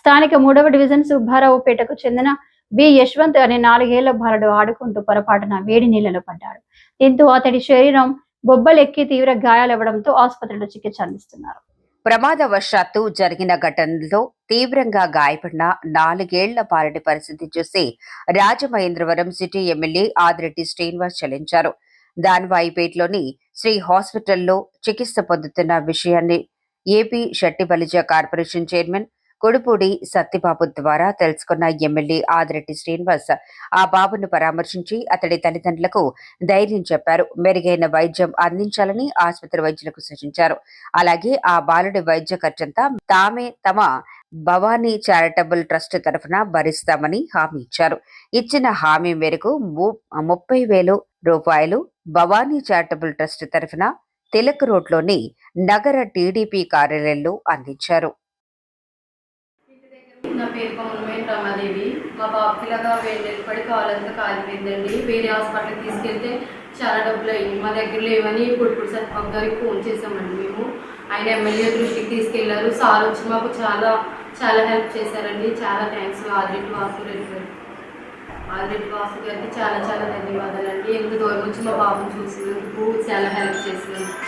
స్థానిక 3వ డివిజన్ సుబ్బారావుపేటకు చెందిన బి యశ్వంత్ అనే 4 ఏళ్ల బాలుడు ఆడుకుంటూ పొరపాటున వేడి నీళ్లలో పడ్డాడు. దీంతో అతడి శరీరం బొబ్బలెక్కి తీవ్ర గాయాలవ్వడంతో ఆసుపత్రిలో చికిత్స అందిస్తున్నారు. ప్రమాదవశాత్తు జరిగిన ఘటనలో తీవ్రంగా గాయపడిన 4 ఏళ్ల బాలుడి పరిస్థితి చూసి రాజమహేంద్రవరం సిటీ ఎమ్మెల్యే ఆదిరెడ్డి శ్రీనివాస్ చలించారు. దాన్వాయిపేటలోని శ్రీ హాస్పిటల్లో చికిత్స పొందుతున్న విషయాన్ని AP Setti Balija corporation chairman Kodupudi Satyababu ద్వారా తెలుసుకున్న ఎమ్మెల్యే ఆదిరెడ్డి శ్రీనివాస్ ఆ బాబును పరామర్శించి అతడి తల్లిదండ్రులకు ధైర్యం చెప్పారు. మెరుగైన వైద్యం అందించాలని ఆసుపత్రి వైద్యులకు సూచించారు. అలాగే ఆ బాలుడి వైద్య ఖర్చంతా తామే తమ భవానీ చారిటబుల్ ట్రస్ట్ తరఫున భరిస్తామని హామీ ఇచ్చారు. ఇచ్చిన హామీ మేరకు 30,000 రూపాయలు భవానీ చారిటబుల్ ట్రస్ట్ తరఫున తిలక్ రోడ్లోని నగర టీడీపీ కార్యాలయంలో అందించారు. నా పేరు పౌర్ణమేని రమాదేవి. మా బాబుకి ఇలాగా పడి కాలంతా కాలిపోయిందండి. వేరే హాస్పిటల్కి తీసుకెళ్తే చాలా డబ్బులు అయ్యింది. మా దగ్గర లేవని కొడుకుడు సత్యబాబు గారికి ఫోన్ చేసామండి. మేము ఆయన ఎమ్మెల్యే దృష్టికి తీసుకెళ్లారు. సార్ వచ్చి మాకు చాలా చాలా హెల్ప్ చేశారండి. చాలా థ్యాంక్స్ ఆదిరెడ్డి వాసు గారికి చాలా చాలా ధన్యవాదాలండి. ఎంత దూరం వచ్చి మా బాబుని చూసినందుకు చాలా హెల్ప్ చేసినందుకు.